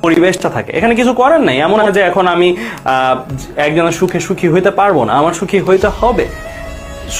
পরিবেশটা থাকে। এখানে কিছু করার নাই, এমন না যে এখন আমি একজনের সুখে সুখী হইতে পারবো না, আমার সুখী হইতে হবে,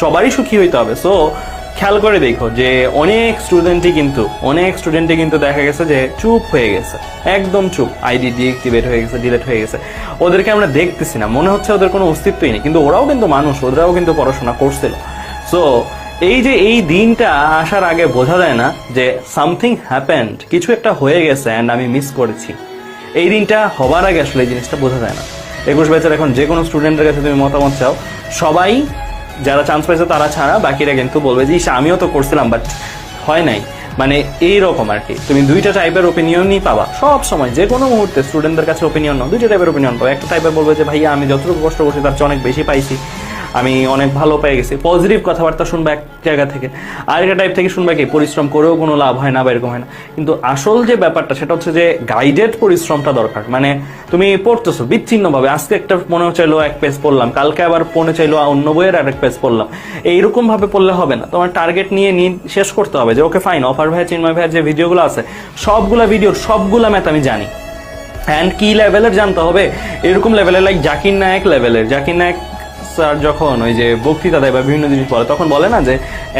সবারই সুখী হইতে হবে। সো খেয়াল করে দেখো যে অনেক স্টুডেন্টই কিন্তু দেখা গেছে যে চুপ হয়ে গেছে, একদম চুপ, আইডি ডিএক্টিভেট হয়ে গেছে, ডিলিট হয়ে গেছে। ওদেরকে আমরা দেখতেছি না, মনে হচ্ছে ওদের কোনো অস্তিত্বই নেই, কিন্তু ওরাও কিন্তু মানুষ, ওরাও কিন্তু পড়াশোনা করছিল। সো এই যে এই দিনটা আসার আগে বোঝা যায় না যে সামথিং হ্যাপেন্ড, কিছু একটা হয়ে গেছে অ্যান্ড আমি মিস করেছি। এই দিনটা হবার আগে আসলে এই জিনিসটা বোঝা যায় না। 21 ব্যাচের এখন যে কোনো স্টুডেন্টের কাছে তুমি মতামত চাও, সবাই যারা চান্স পাইছে তারা ছাড়া বাকিরা কিন্তু বলবে যে আমিও তো করছিলাম বাট হয় নাই, মানে এইরকম আর কি। তুমি দুইটা টাইপের ওপিনিয়নই পাবা সব সময়, যে কোনো মুহূর্তে স্টুডেন্টদের কাছে ওপিনিয়ন নাও, দুইটা টাইপের ওপিনিয়ন পাবো। একটা টাইপের বলবে যে ভাইয়া আমি যতটুকু কষ্ট করছি তার চেয়ে অনেক বেশি পাইছি, আমি অনেক ভালো পেয়ে গেছি, পজিটিভ কথাবার্তা শুনবা এক জায়গা থেকে। আর একটা টাইপ থেকে শুনবা কি পরিশ্রম করেও কোনো লাভ হয় না বা এরকম হয় না। কিন্তু আসল যে ব্যাপারটা সেটা হচ্ছে যে গাইডেড পরিশ্রমটা দরকার। মানে তুমি পড়তেছো বিচ্ছিন্নভাবে, আজকে একটা মনে চাইলো এক পেজ পড়লাম, কালকে আবার মনে চাইলো অন্য বইয়ের আরেক পেজ পড়লাম, এইরকম ভাবে পড়লে হবে না। তোমার টার্গেট নিয়ে শেষ করতে হবে যে ওকে ফাইন, অফার ভাইয়া চিন্ময় ভাইয়ের যে ভিডিওগুলো আছে সবগুলা ভিডিওর সবগুলা ম্যাথ আমি জানি, অ্যান্ড কি লেভেলের জানতে হবে, এরকম লেভেলের, লাইক জাকির নায়ক লেভেলের। জাকির নায়ক স্যার যখন ওই যে বক্তৃতা দেয় বা বিভিন্ন জিনিস বলে তখন বলে না যে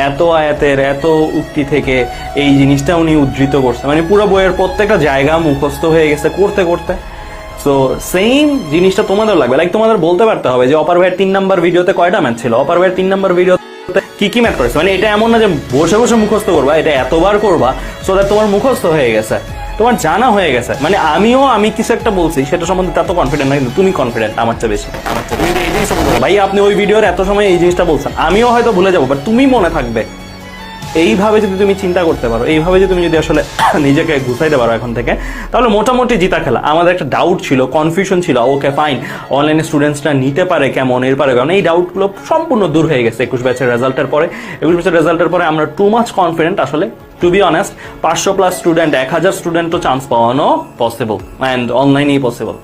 এত আয়াতের এত উক্তি থেকে এই জিনিসটা উনি উদ্ধৃত করছে, মানে পুরো বইয়ের প্রত্যেকটা জায়গা মুখস্থ হয়ে গেছে করতে করতে। সো সেম জিনিসটা তোমাদের লাগবে, লাইক তোমাদের বলতে পারতে হবে যে অপার ভাইয়ের 3 নাম্বার ভিডিওতে কয়টা ম্যাথ ছিল, অপার ভাইয়ের 3 নাম্বার ভিডিওতে কি কি ম্যাথ করেছে। মানে এটা এমন না যে বসে বসে মুখস্থ করবা, এটা এতবার করবা সো দ্যাট তোমার মুখস্থ হয়ে গেছে, তোমার জানা হয়ে গেছে। মানে আমি কিছু একটা বলছি সেটা সম্বন্ধে তত কনফিডেন্ট না, কিন্তু তুমি কনফিডেন্ট আমার চেয়ে বেশি। এই জিনিসটা ভাই আপনি ওই ভিডিওর এত সময় এই জিনিসটা বলছেন, আমিও হয়তো ভুলে যাবো বাট তুমি মনে থাকবে। এইভাবে যদি তুমি চিন্তা করতে পারো, এইভাবে যদি তুমি যদি আসলে নিজেকে গুছাইতে পারো এখন থেকে, তাহলে মোটামুটি জিতা খেলা। আমাদের একটা ডাউট ছিল, কনফিউশন ছিল, ওকে ফাইন অনলাইনে স্টুডেন্টসরা নিতে পারে কেমন, এর পারে কেমন, এই ডাউটগুলো সম্পূর্ণ দূর হয়ে গেছে 21 ব্যাচের রেজাল্টের পরে। 21 ব্যাচের রেজাল্টের পরে আমরা টু মাচ কনফিডেন্ট আসলে। টু বি অনেস্ট 500+ স্টুডেন্ট, 1000 স্টুডেন্টও চান্স পাওয়ানো পসিবল, অ্যান্ড অনলাইনেই পসিবল।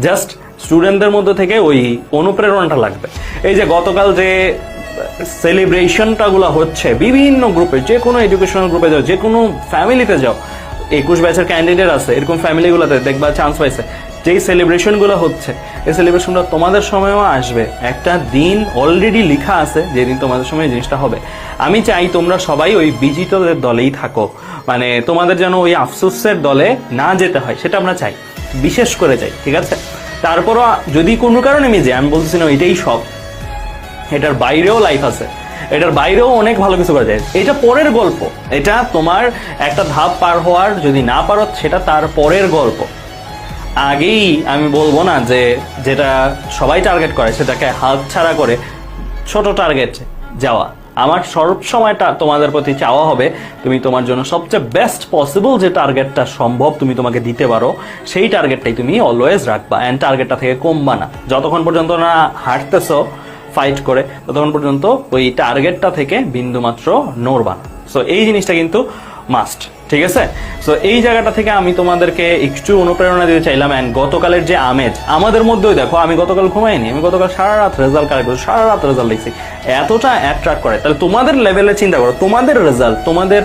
জাস্ট স্টুডেন্টদের মধ্যে থেকে ওই অনুপ্রেরণাটা লাগবে। এই যে গতকাল যে সেলিব্রেশনটাগুলো হচ্ছে বিভিন্ন গ্রুপে, যে কোনো এডুকেশনাল গ্রুপে যাও, যে কোনো ফ্যামিলিতে যাও, 21 ব্যাচের ক্যান্ডিডেট আছে এরকম ফ্যামিলিগুলোতে দেখবা চান্স পাইছে, যেই সেলিব্রেশনগুলো হচ্ছে এই সেলিব্রেশনটা তোমাদের সময়ও আসবে। একটা দিন অলরেডি লেখা আছে যেদিন তোমাদের সময় এই জিনিসটা হবে। আমি চাই তোমরা সবাই ওই বিজিতদের দলেই থাকো, মানে তোমাদের যেন ওই আফসোসের দলে না যেতে হয় সেটা আমরা চাই, বিশেষ করে চাই, ঠিক আছে। তারপরও যদি কোনো কারণে আমি বলতেছি না এটাই সব, এটার বাইরেও লাইফ আছে, এটার বাইরেও অনেক ভালো কিছু করা যায়। এটা পরের গল্প, এটা তোমার একটা ধাপ পার হওয়ার যদি না পারো সেটা তার পরের গল্প। আগেই আমি বলবো না যে যেটা সবাই টার্গেট করে সেটাকে হাত ছাড়া করে ছোট টার্গেট যাওয়া। আমার সব সময়টা তোমাদের প্রতি চাওয়া হবে তুমি তোমার জন্য সবচেয়ে বেস্ট পসিবল যে টার্গেটটা সম্ভব তুমি তোমাকে দিতে পারো সেই টার্গেটটাই তুমি অলওয়েজ রাখবা, অ্যান্ড টার্গেটটা থেকে কমবা না। যতক্ষণ পর্যন্ত না হাঁটতেছো ফাইট করে ততক্ষণ পর্যন্ত ওই টার্গেটটা থেকে বিন্দুমাত্র নড়বা না। সো এই জিনিসটা কিন্তু মাস্ট, ঠিক আছে। সো এই জায়গাটা থেকে আমি তোমাদেরকে একটু অনুপ্রেরণা দিতে চাইলাম। অ্যান্ড গতকালের যে আমেজ আমাদের মধ্যেও দেখো, আমি গতকাল ঘুমাইনি, আমি গতকাল সারা রাত রেজাল্ট কালেক্ট করছি, সারা রাত রেজাল্ট লিখছি, এতটা অ্যাট্রাক্ট করে। তাহলে তোমাদের লেভেলে চিন্তা করো, তোমাদের রেজাল্ট, তোমাদের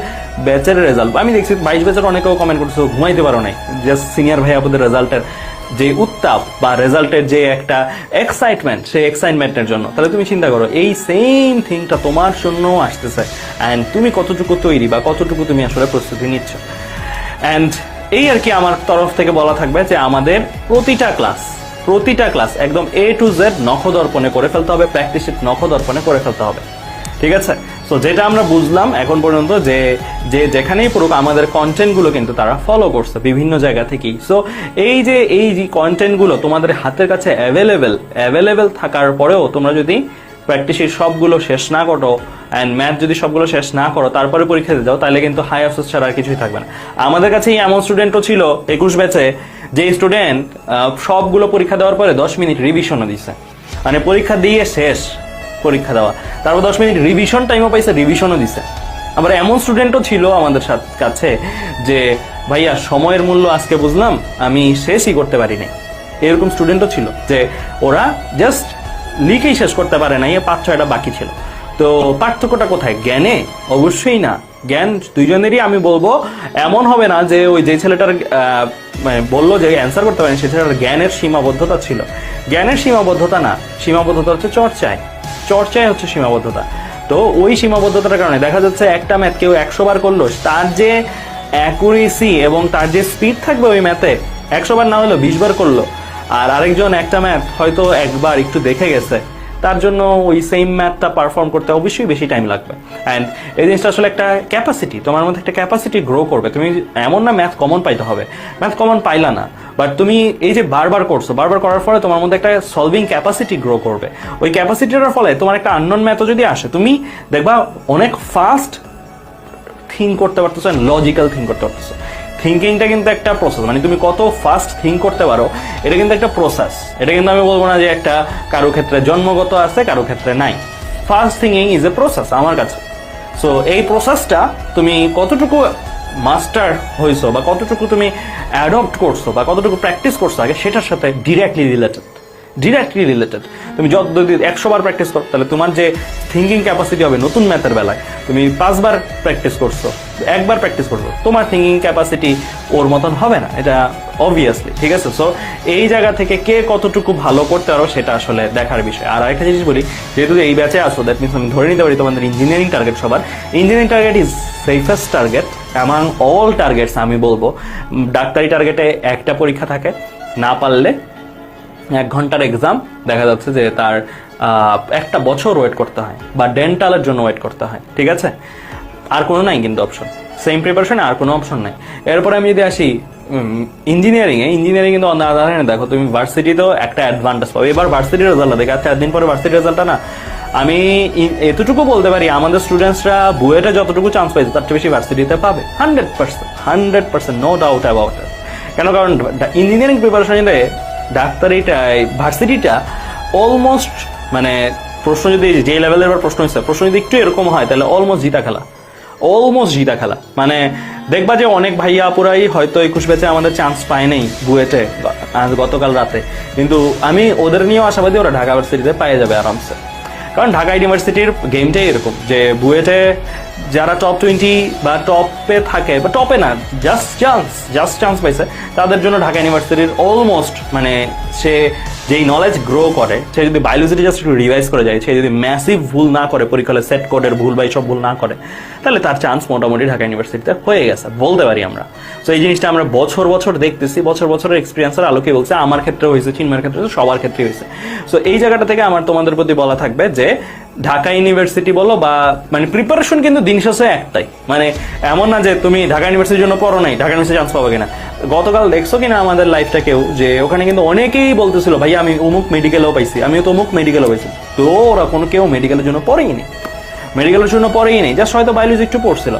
ব্যাচের রেজাল্ট। আমি দেখছি 22 ব্যাচের অনেকেও কমেন্ট করছো ঘুমাইতে পারো নাই, জাস্ট সিনিয়র ভাই আপনাদের রেজাল্টের যে উত্তাপ বা রেজাল্টের যে একটা এক্সাইটমেন্ট, সেই এক্সাইটমেন্টের জন্য। তাহলে তুমি চিন্তা করো এই সেম থিংটা তোমার জন্য আসতেছে, অ্যান্ড তুমি কতটুকু তৈরি বা কতটুকু তুমি আসলে প্রস্তুতি নিচ্ছ। অ্যান্ড এই আর কি আমার তরফ থেকে বলা থাকবে যে আমাদের প্রতিটা ক্লাস একদম A to Z নখদর্পণে করে ফেলতে হবে, প্র্যাকটিস শিট নখদর্পণে করে ফেলতে হবে, ঠিক আছে। সো যেটা আমরা বুঝলাম এখন পর্যন্ত যে যেখানেই পড়ুক আমাদের কন্টেন্টগুলো কিন্তু তারা ফলো করছে বিভিন্ন জায়গা থেকেই। সো এই যে কন্টেন্টগুলো তোমাদের হাতের কাছে অ্যাভেলেবেল থাকার পরেও তোমরা যদি প্র্যাকটিসের সবগুলো শেষ না করো অ্যান্ড ম্যাথ যদি সবগুলো শেষ না করো তারপরে পরীক্ষা দিতে যাও, তাহলে কিন্তু হাই আফসোস ছাড়া আর কিছুই থাকবে না। আমাদের কাছে এমন স্টুডেন্টও ছিল 21 ব্যাচে যে স্টুডেন্ট সবগুলো পরীক্ষা দেওয়ার পরে 10 মিনিট রিভিশনও দিছে, মানে পরীক্ষা দিয়ে শেষ পরীক্ষা দেওয়া, তারপর 10 মিনিট রিভিশন টাইমও পাইছে, রিভিশনও দিছে। আবার এমন স্টুডেন্টও ছিল আমাদের কাছে যে ভাইয়া সময়ের মূল্য আজকে বুঝলাম, আমি শেষই করতে পারি নাই, এরকম স্টুডেন্টও ছিল যে ওরা জাস্ট লিখেই শেষ করতে পারে না, 5-6টা বাকি ছিল। তো পার্থক্যটা কোথায়? জ্ঞানে? অবশ্যই না, জ্ঞান দুইজনেরই আমি বলবো এমন হবে না যে ওই যে ছেলেটার মানে বললো যে অ্যান্সার করতে পারেন সে ছেলেটার জ্ঞানের সীমাবদ্ধতা ছিল। জ্ঞানের সীমাবদ্ধতা না, সীমাবদ্ধতা হচ্ছে চর্চায় হচ্ছে সীমাবদ্ধতা। তো ওই সীমাবদ্ধতার কারণে দেখা যাচ্ছে একটা ম্যাথ কেউ 100 বার করলো, তার যে অ্যাকুরেসি এবং তার যে স্পিড থাকবে ওই ম্যাথে 100 বার না হলেও 20 বার করলো, আর আরেকজন একটা ম্যাথ হয়তো একবার একটু দেখে গেছে, তার জন্য ওই সেম ম্যাথটা পারফর্ম করতে অবশ্যই বেশি টাইম লাগবে। অ্যান্ড এই জিনিসটা আসলে একটা ক্যাপাসিটি, তোমার মধ্যে একটা ক্যাপাসিটি গ্রো করবে। তুমি এমন না ম্যাথ কমন পাইতে হবে, ম্যাথ কমন পাইলা না, বাট তুমি এই যে বারবার করছো, বারবার করার ফলে তোমার মধ্যে একটা সলভিং ক্যাপাসিটি গ্রো করবে। ওই ক্যাপাসিটিটার ফলে তোমার একটা আননোন ম্যাথও যদি আসে, তুমি দেখবা অনেক ফাস্ট থিঙ্ক করতে পারতেছো, লজিক্যাল থিঙ্ক করতে পারতেছো। থিঙ্কিংটা কিন্তু একটা প্রসেস, মানে তুমি কত ফাস্ট থিঙ্ক করতে পারো এটা কিন্তু একটা প্রসেস। এটা কিন্তু আমি বলবো না যে একটা কারো ক্ষেত্রে জন্মগত আছে কারো ক্ষেত্রে নাই। Fast thinking is a process আমার কাছে। সো এই প্রসেসটা তুমি কতটুকু মাস্টার হয়েছো বা কতটুকু তুমি অ্যাডপ্ট করছো বা কতটুকু প্র্যাকটিস করছো আগে, সেটার সাথে ডিরেক্টলি রিলেটেড। তুমি যদি 100 বার প্র্যাকটিস করো তাহলে তোমার যে থিঙ্কিং ক্যাপাসিটি হবে নতুন ম্যাথের বেলায়, তুমি 5 বার প্র্যাকটিস করছো, 1 বার প্র্যাকটিস করছো, তোমার থিঙ্কিং ক্যাপাসিটি ওর মতন হবে না, এটা অবভিয়াসলি, ঠিক আছে? সো এই জায়গা থেকে কে কতটুকু ভালো করতে পারো সেটা আসলে দেখার বিষয়। আর আরেকটা জিনিস বলি, যেহেতু এই ব্যাচে আসো, দ্যাট মিনস আমি ধরে নিতে পারি তোমাদের ইঞ্জিনিয়ারিং টার্গেট, সবার engineering target is safest target among all targets. আমি বলবো ডাক্তারি টার্গেটে একটা পরীক্ষা থাকে, না পারলে 1 ঘন্টার এক্সাম, দেখা যাচ্ছে যে তার 1 বছর ওয়েট করতে হয়, বা ডেন্টালের জন্য ওয়েট করতে হয়, ঠিক আছে? আর কোনো নাই কিন্তু অপশন, সেম প্রিপারেশনে আর কোনো অপশন নাই। এরপরে আমি যদি আসি ইঞ্জিনিয়ারিং কিন্তু দেখো তুমি ভার্সিটিতেও একটা অ্যাডভান্টেজ পাবে। এবার ভার্সিটির রেজাল্টটা দেখে, আচ্ছা 1 দিন পরে ভার্সিটির রেজাল্টটা না, আমি এতটুকু বলতে পারি আমাদের স্টুডেন্টসরা বুয়েটে যতটুকু চান্স পাইছে তার চেয়ে বেশি ভার্সিটিতে পাবে 100%, নো ডাউট অ্যাবাউট ইট। কেন? কারণ ইঞ্জিনিয়ারিং প্রিপারেশন ডাক্তারিটা ভার্সিটিটা অলমোস্ট, মানে প্রশ্ন যদি যে লেভেলের প্রশ্ন হয়েছে, প্রশ্ন যদি একটু এরকম হয় তাহলে অলমোস্ট জিতা খেলা। মানে দেখবা যে অনেক ভাইয়া আপুরাই হয়তো 21 ব্যাচে আমাদের চান্স পায় নাই বুয়েটে গতকাল রাতে, কিন্তু আমি ওদের নিয়েও আশাবাদী ওরা ঢাকা ভার্সিটিতে পেয়ে যাবে আরামসে। কারণ ঢাকা ইউনিভার্সিটির গেমটাই এরকম যে বুয়েটে যারা টপ 20 বা টপে থাকে, বা টপে না, জাস্ট চান্স পাইছে, তাদের জন্য ঢাকা ইউনিভার্সিটির অলমোস্ট, মানে সে যেই নলেজ গ্রো করে, সে যদি বায়োলজিটি জাস্ট একটু রিভাইজ করে যায়, সে যদি ম্যাসিভ ভুল না করে, পরীক্ষায় সেট কোডের ভুল বা এইসব ভুল না করে, তাহলে তার চান্স মোটামুটি ঢাকা ইউনিভার্সিটিতে হয়ে গেছে বলতে পারি আমরা। তো এই জিনিসটা আমরা বছর দেখতেছি, বছরের এক্সপিরিয়েন্সের আলোকে বলছে, আমার ক্ষেত্রে হয়েছে, চিন্ময়ের ক্ষেত্রে হয়েছে, সবার ক্ষেত্রে হয়েছে। সো এই জায়গাটা থেকে আমার তোমাদের প্রতি বলা থাকবে যে ঢাকা ইউনিভার্সিটি বলো বা মানে প্রিপারেশন কিন্তু দিন শেষে একটাই, মানে এমন না যে তুমি ঢাকা ইউনিভার্সিটির জন্য পড়ো নাই, ঢাকা ইউনিভার্সিটি চান্স পাবে কিনা। গতকাল দেখছো কিনা আমাদের লাইফটা কেউ, যে ওখানে কিন্তু অনেকেই বলতেছিল ভাই আমি অমুক মেডিকেলও পাইছি, আমিও তো অমুক মেডিকেলও পাইছি, তো ওরা কোনো কেউ মেডিকেলের জন্য পড়েই নেই, জাস্ট হয়তো বায়োলজি একটু পড়ছিল,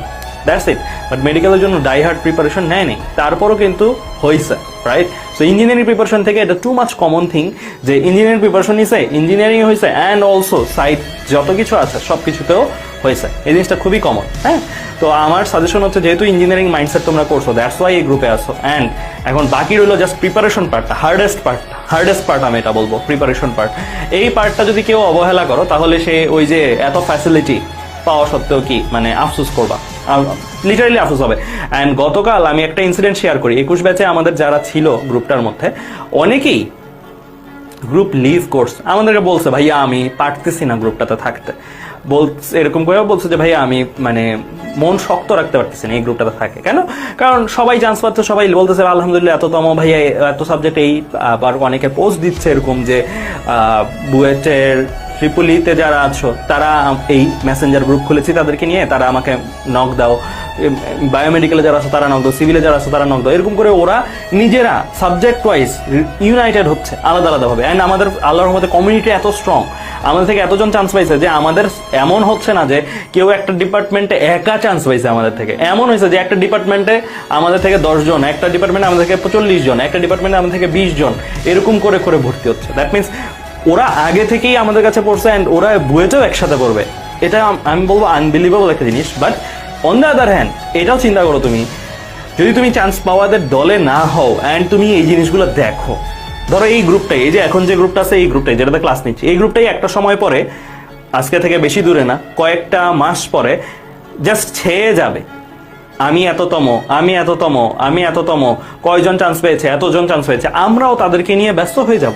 দ্যাটস ইট। বাট মেডিকেলের জন্য ডাইহার্ড প্রিপারেশন নেয়নি, তারপরও কিন্তু হয়েছে, রাইট? সো ইঞ্জিনিয়ারিং প্রিপারেশন থেকে এটা টু মাচ কমন থিং যে ইঞ্জিনিয়ারিং প্রিপারেশন নিছে, ইঞ্জিনিয়ারিং হয়েছে, অ্যান্ড অলসো সাইড যত কিছু আছে সব কিছুতেও হয়েছে। এই জিনিসটা খুবই কমন, হ্যাঁ? তো আমার সাজেশন হচ্ছে, যেহেতু ইঞ্জিনিয়ারিং মাইন্ডসেট তোমরা করছো, দ্যাটস ওয়াই এই গ্রুপে আসো। অ্যান্ড এখন বাকি রইলো জাস্ট প্রিপারেশন পার্টটা, হার্ডেস্ট পার্ট আমি এটা বলবো, প্রিপারেশন পার্ট। এই পার্টটা যদি কেউ অবহেলা করো তাহলে সে ওই যে এত ফ্যাসিলিটি পাওয়া সত্ত্বেও কি মানে আফসোস করবা, লিটারালি আফসোস হবে। অ্যান্ড গতকাল আমি একটা ইনসিডেন্ট শেয়ার করি, 21 ব্যাচে আমাদের যারা ছিল গ্রুপটার মধ্যে অনেকেই গ্রুপ লিভ করছে, আমাদেরকে বলছে ভাইয়া আমি পারতেছি না গ্রুপটাতে থাকতে, বলছে এরকম করে, বলছে যে ভাইয়া আমি মানে মন শক্ত রাখতে পারতেছি না এই গ্রুপটাতে থাকে। কেন? কারণ সবাই চান্স পাচ্ছে, সবাই বলতেছে আলহামদুলিল্লাহ এততম ভাইয়া এত সাবজেক্ট, এই আবার অনেকে পোস্ট দিচ্ছে এরকম যে বুয়েটের ট্রিপলিতে যারা আছো তারা এই মেসেঞ্জার গ্রুপ খুলেছি তাদেরকে নিয়ে, তারা আমাকে নক দাও, বায়োমেডিক্যালে যারা আছো তারা নক দাও, সিভিলে যারা আছো তারা নক দাও, এরকম করে ওরা নিজেরা সাবজেক্ট ওয়াইজ ইউনাইটেড হচ্ছে আলাদাভাবে। অ্যান্ড আমাদের আল্লাহর মধ্যে কমিউনিটি এত স্ট্রং, আমাদের থেকে এতজন চান্স পাইছে যে আমাদের এমন হচ্ছে না যে কেউ একটা ডিপার্টমেন্টে একা চান্স পাইছে আমাদের থেকে, এমন হয়েছে যে একটা ডিপার্টমেন্টে আমাদের থেকে 10 জন, একটা ডিপার্টমেন্টে আমাদের থেকে 45 জন, একটা ডিপার্টমেন্টে আমাদের থেকে 20 জন, এরকম করে ভর্তি হচ্ছে। দ্যাট মিনস ওরা আগে থেকেই আমাদের কাছে পড়ছে, অ্যান্ড ওরা বুয়েটেও একসাথে পড়বে। এটা আমি বলবো আনবিলিভেবল একটা জিনিস। But on the other hand এটাও চিন্তা করো, তুমি যদি তুমি চান্স পাওয়াদের দলে না হও অ্যান্ড তুমি এই জিনিসগুলো দেখো, ধরো এই গ্রুপটাই, এই যে এখন যে গ্রুপটা আছে এই গ্রুপটাই যেটাতে ক্লাস নিচ্ছি, এই গ্রুপটাই একটা সময় পরে, আজকে থেকে বেশি দূরে না, কয়েকটা মাস পরে জাস্ট ছেয়ে যাবে, আমি এততম, আমি এততম, আমি এততম, কয়জন চান্স পেয়েছে, এতজন চান্স পেয়েছে, আমরাও তাদেরকে নিয়ে ব্যস্ত হয়ে যাব।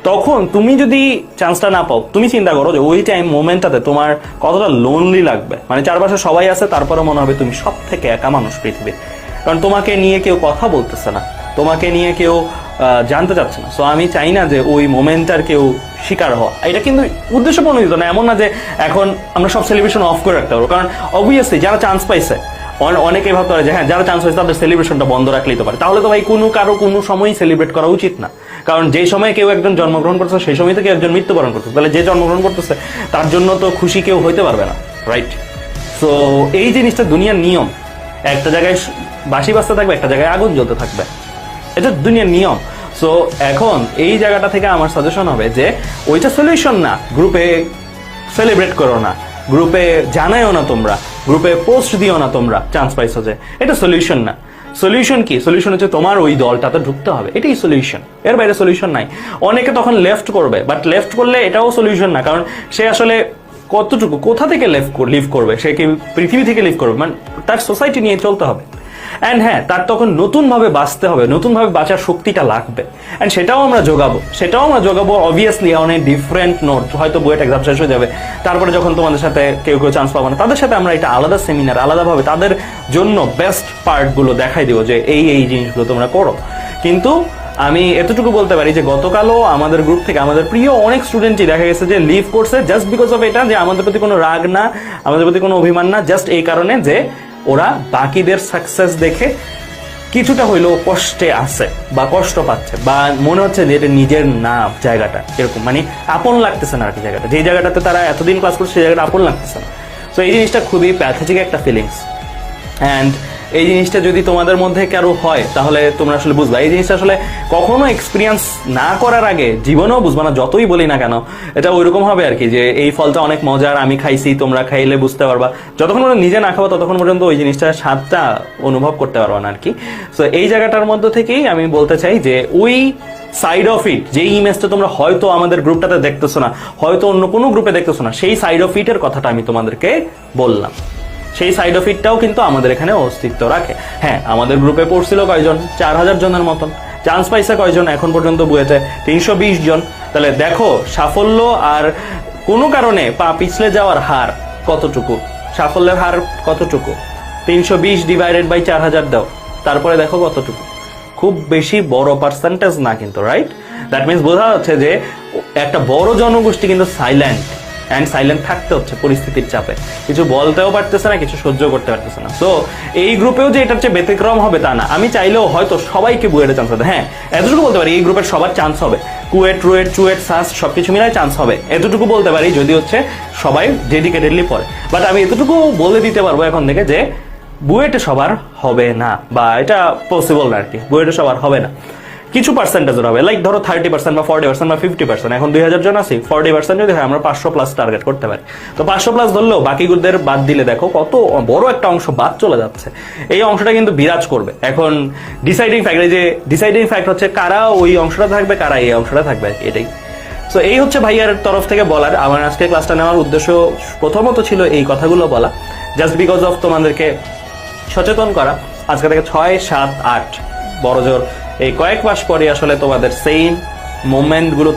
তখন তুমি যদি চান্সটা না পাও, তুমি চিন্তা করো যে ওই টাইম মোমেন্টটাতে তোমার কতটা লোনলি লাগবে। মানে চারপাশে সবাই আছে, তারপরে মনে হবে তুমি সব থেকে একা মানুষ পৃথিবীর, কারণ তোমাকে নিয়ে কেউ কথা বলতেছে না, তোমাকে নিয়ে কেউ জানতে চাচ্ছে না। সো আমি চাই না যে ওই মোমেন্টটার কেউ শিকার হওয়া। এটা কিন্তু উদ্দেশ্য প্রণোদিত না, এমন না যে এখন আমরা সব সেলিব্রেশন অফ করে রাখতে পারবো, কারণ অবভিয়াসলি যারা চান্স পাইছে, অনেকে ভাবতে পারে যে হ্যাঁ যারা চান্স পাইছে তাদের সেলিব্রেশনটা বন্ধ রাখলেই তো পারে। তাহলে তো ভাই কারো কোনো সময়ই সেলিব্রেট করা উচিত না, কারণ যে সময় কেউ একজন জন্মগ্রহণ করতেছে সেই সময় থেকে একজন মৃত্যুবরণ করতেছে, তাহলে যে জন্মগ্রহণ করতেছে তার জন্য তো খুশি কেউ হইতে পারবে না, রাইট? সো এই জিনিসটা দুনিয়ার নিয়ম, একটা জায়গায় বাঁশি বাজতে থাকবে, একটা জায়গায় আগুন জ্বলতে থাকবে, এটা দুনিয়ার নিয়ম। সো এখন এই জায়গাটা থেকে আমার সাজেশন হবে যে ওইটা সলিউশন না, গ্রুপে সেলিব্রেট করো না, গ্রুপে জানাইও না, তোমরা গ্রুপে পোস্ট দিও না তোমরা চান্স পাইছো, যে এটা সলিউশন না। সলিউশন কি? সলিউশন হচ্ছে তোমার ওই দলটাতে ঢুকতে হবে, এটাই সলিউশন, এর বাইরে সলিউশন নাই। অনেকে তখন লেফট করবে, বাট লেফট করলে এটাও সলিউশন না, কারণ সে আসলে কতটুকু কোথা থেকে লিভ করবে, সে কি পৃথিবী থেকে লিভ করবে? মানে তার সোসাইটি নিয়ে চলতে হবে। অ্যান্ড হ্যাঁ, তার তখন নতুনভাবে বাঁচতে হবে, নতুনভাবে বাঁচার শক্তিটা লাগবে, অ্যান্ড সেটাও আমরা যোগাবো অবভিয়াসলি অনেক ডিফারেন্ট নোট। হয়তো বুয়েট এক্সাম শেষ হয়ে যাবে, তারপরে যখন তোমাদের সাথে কেউ চান্স পাবো না, তাদের সাথে আমরা এটা আলাদা সেমিনার, আলাদাভাবে তাদের জন্য বেস্ট পার্টগুলো দেখাই দিব যে এই জিনিসগুলো তোমরা করো। কিন্তু আমি এতটুকু বলতে পারি যে গতকালও আমাদের গ্রুপ থেকে আমাদের প্রিয় অনেক স্টুডেন্টই দেখা গেছে যে লিভ করছে জাস্ট বিকজ অফ এটা, যে আমাদের প্রতি কোনো রাগ না, আমাদের প্রতি কোনো অভিমান না, জাস্ট এই কারণে যে ওরা বাকিদের সাকসেস দেখে কিছুটা হইলেও কষ্টে আছে বা কষ্ট পাচ্ছে, বা মনে হচ্ছে যে এটা নিজের না জায়গাটা, এরকম মানে আপন লাগতেছে না আর কি জায়গাটা, যে জায়গাটাতে তারা এতদিন ক্লাস করছে সেই জায়গাটা আপন লাগতেছে না। তো এই জিনিসটা খুবই প্যাথেটিক একটা ফিলিংস। অ্যান্ড এই জিনিসটা যদি তোমাদের মধ্যে কারো হয় তাহলে তোমরা আসলে বুঝবা, এই জিনিসটা আসলে কখনো এক্সপিরিয়েন্স না করার আগে জীবনেও বুঝবা না, যতই বলি না কেন। এটা ওইরকম হবে আর কি, যে এই ফলটা অনেক মজার, আমি খাইছি, তোমরা খাইলে বুঝতে পারবা। যতক্ষণ পর্যন্ত নিজে না খাবো ততক্ষণ পর্যন্ত ওই জিনিসটা স্বাদটা অনুভব করতে পারবা না আর কি। তো এই জায়গাটার মধ্যে থেকেই আমি বলতে চাই যে ওই সাইড অফ ইট, যে ইমেজটা তোমরা হয়তো আমাদের গ্রুপটাতে দেখতেছো না, হয়তো অন্য কোনো গ্রুপে দেখতেছো না, সেই সাইড অফ ইটের কথাটা আমি তোমাদেরকে বললাম। সেই সাইড অফ ইটটাও কিন্তু আমাদের এখানে অস্তিত্ব রাখে। হ্যাঁ, আমাদের গ্রুপে পড়ছিল কয়জন? 4000 জনের মতন। চান্স পাইছে কয়জন এখন পর্যন্ত বুয়েটে? 320 জন। তাহলে দেখো সাফল্য আর কোনো কারণে পা পিছলে যাওয়ার হার কতটুকু, সাফল্যের হার কতটুকু। 320 ডিভাইডেড বাই 4000 দাও, তারপরে দেখো কতটুকু। খুব বেশি বড় পার্সেন্টেজ না কিন্তু, রাইট? দ্যাট মিনস বোঝা যাচ্ছে যে একটা বড় জনগোষ্ঠী কিন্তু সাইলেন্ট থাকতে হচ্ছে পরিস্থিতির চাপে, কিছু বলতেও পারতেছে না, কিছু সহ্য করতে পারতেছে না। সো এই গ্রুপেও যে এটার চেয়ে ব্যতিক্রম হবে তা না। আমি চাইলেও হয়তো সবাইকে বুয়েটে চান্স হবে, হ্যাঁ এতটুকু বলতে পারি, এই গ্রুপের সবার চান্স হবে, কুয়েট, রুয়েট, চুয়েট, সাস সবকিছু মিলাই চান্স হবে, এতটুকু বলতে পারি, যদি হচ্ছে সবাই ডেডিকেটেডলি পড়ে। বাট আমি এতটুকু বলে দিতে পারবো এখন থেকে যে বুয়েটে সবার হবে না, বা এটা পসিবল না আর কি, বুয়েটে সবার হবে না, কিছু পার্সেন্টেজের হবে। লাইক ধরো 30% বা 40% বা 50%, এখন 2000 জন আছি, 40% যদি হয় আমরা 500+ টার্গেট করতে পারি। তো 500+ ধরলেও বাকিগুলোদের বাদ দিলে দেখো কত বড় একটা অংশ বাদ চলে যাচ্ছে। এই অংশটা কিন্তু বিরাজ করবে। এখন ডিসাইডিং ফ্যাক্ট হচ্ছে কারা ওই অংশটা থাকবে, কারা এই অংশটা থাকবে, এটাই। সো এই হচ্ছে ভাইয়ার তরফ থেকে বলার। আমার আজকে ক্লাসটা নেওয়ার উদ্দেশ্য প্রথমত ছিল এই কথাগুলো বলা, জাস্ট বিকজ অফ তোমাদেরকে সচেতন করা। আজকে থেকে 6, 7, 8 বড় জোর এই কয়েক মাস পরে আসলে তোমাদের সেম মোমেন্টগুলো